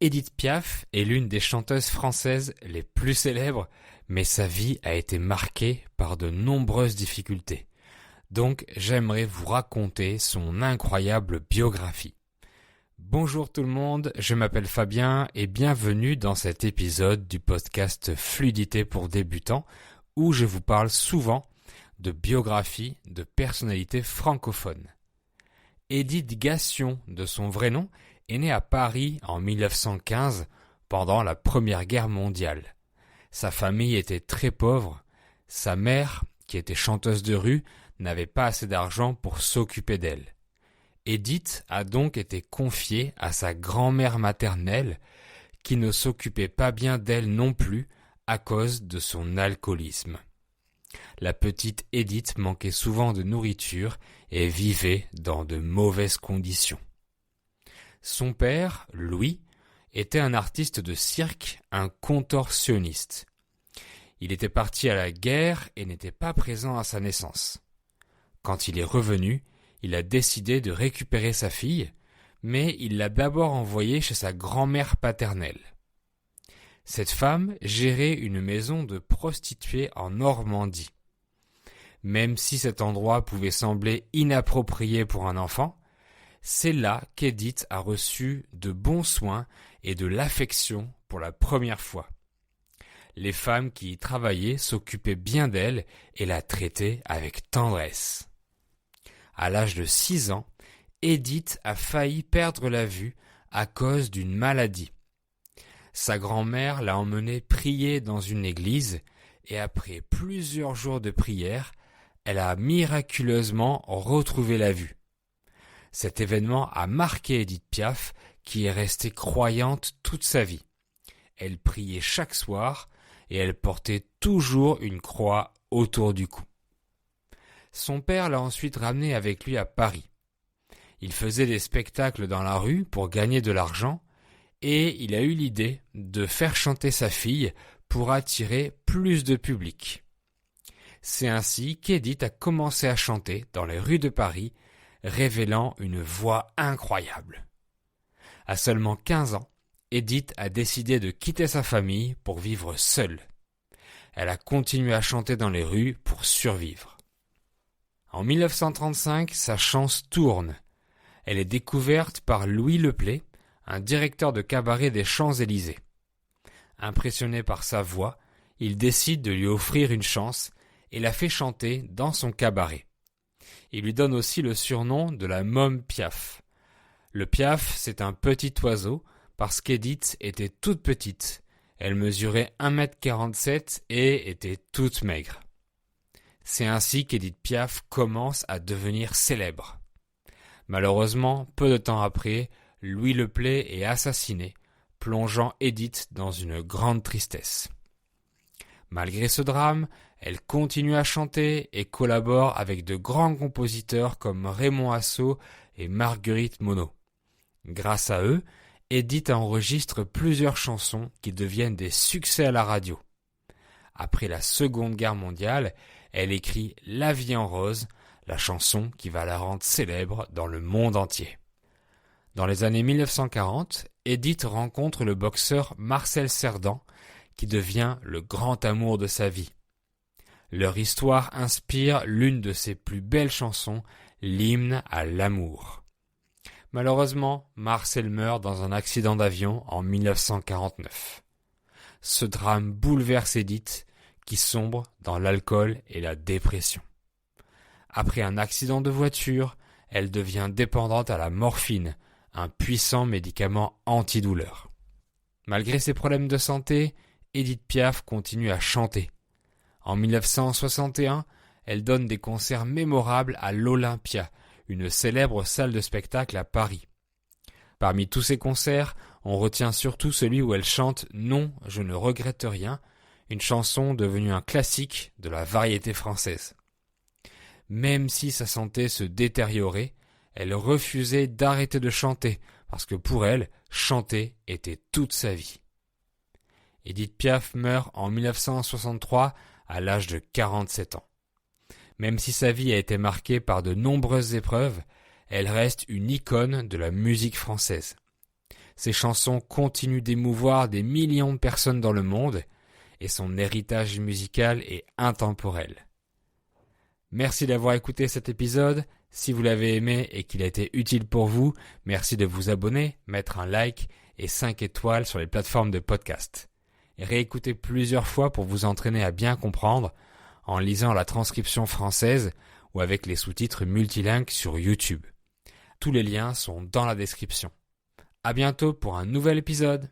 Édith Piaf est l'une des chanteuses françaises les plus célèbres, mais sa vie a été marquée par de nombreuses difficultés. Donc j'aimerais vous raconter son incroyable biographie. Bonjour tout le monde, je m'appelle Fabien et bienvenue dans cet épisode du podcast Fluidité pour débutants où je vous parle souvent de biographie de personnalités francophones. Édith Gassion, de son vrai nom, est née à Paris en 1915 pendant la Première Guerre mondiale. Sa famille était très pauvre. Sa mère, qui était chanteuse de rue, n'avait pas assez d'argent pour s'occuper d'elle. Édith a donc été confiée à sa grand-mère maternelle, qui ne s'occupait pas bien d'elle non plus à cause de son alcoolisme. La petite Édith manquait souvent de nourriture et vivait dans de mauvaises conditions. Son père, Louis, était un artiste de cirque, un contorsionniste. Il était parti à la guerre et n'était pas présent à sa naissance. Quand il est revenu, il a décidé de récupérer sa fille, mais il l'a d'abord envoyée chez sa grand-mère paternelle. Cette femme gérait une maison de prostituées en Normandie. Même si cet endroit pouvait sembler inapproprié pour un enfant, c'est là qu'Édith a reçu de bons soins et de l'affection pour la première fois. Les femmes qui y travaillaient s'occupaient bien d'elle et la traitaient avec tendresse. À l'âge de 6 ans, Édith a failli perdre la vue à cause d'une maladie. Sa grand-mère l'a emmenée prier dans une église et après plusieurs jours de prière, elle a miraculeusement retrouvé la vue. Cet événement a marqué Édith Piaf, qui est restée croyante toute sa vie. Elle priait chaque soir et elle portait toujours une croix autour du cou. Son père l'a ensuite ramenée avec lui à Paris. Il faisait des spectacles dans la rue pour gagner de l'argent et il a eu l'idée de faire chanter sa fille pour attirer plus de public. C'est ainsi qu'Édith a commencé à chanter dans les rues de Paris, révélant une voix incroyable. À seulement 15 ans, Édith a décidé de quitter sa famille pour vivre seule. Elle a continué à chanter dans les rues pour survivre. En 1935, sa chance tourne. Elle est découverte par Louis Leplay, un directeur de cabaret des Champs-Élysées. Impressionné par sa voix, il décide de lui offrir une chance et la fait chanter dans son cabaret. Il lui donne aussi le surnom de la môme Piaf. Le Piaf, c'est un petit oiseau parce qu'Édith était toute petite. Elle mesurait 1m47 et était toute maigre. C'est ainsi qu'Édith Piaf commence à devenir célèbre. Malheureusement, peu de temps après, Louis Leplay est assassiné, plongeant Édith dans une grande tristesse. Malgré ce drame, elle continue à chanter et collabore avec de grands compositeurs comme Raymond Assaut et Marguerite Monod. Grâce à eux, Édith enregistre plusieurs chansons qui deviennent des succès à la radio. Après la Seconde Guerre mondiale, elle écrit La vie en rose, la chanson qui va la rendre célèbre dans le monde entier. Dans les années 1940, Édith rencontre le boxeur Marcel Cerdan, qui devient le grand amour de sa vie. Leur histoire inspire l'une de ses plus belles chansons, l'hymne à l'amour. Malheureusement, Marcel meurt dans un accident d'avion en 1949. Ce drame bouleverse Édith, qui sombre dans l'alcool et la dépression. Après un accident de voiture, elle devient dépendante à la morphine, un puissant médicament antidouleur. Malgré ses problèmes de santé, Édith Piaf continue à chanter. En 1961, elle donne des concerts mémorables à l'Olympia, une célèbre salle de spectacle à Paris. Parmi tous ces concerts, on retient surtout celui où elle chante « Non, je ne regrette rien », une chanson devenue un classique de la variété française. Même si sa santé se détériorait, elle refusait d'arrêter de chanter, parce que pour elle, chanter était toute sa vie. Édith Piaf meurt en 1963 à l'âge de 47 ans. Même si sa vie a été marquée par de nombreuses épreuves, elle reste une icône de la musique française. Ses chansons continuent d'émouvoir des millions de personnes dans le monde et son héritage musical est intemporel. Merci d'avoir écouté cet épisode. Si vous l'avez aimé et qu'il a été utile pour vous, merci de vous abonner, mettre un like et 5 étoiles sur les plateformes de podcast. Et réécoutez plusieurs fois pour vous entraîner à bien comprendre en lisant la transcription française ou avec les sous-titres multilingues sur YouTube. Tous les liens sont dans la description. À bientôt pour un nouvel épisode.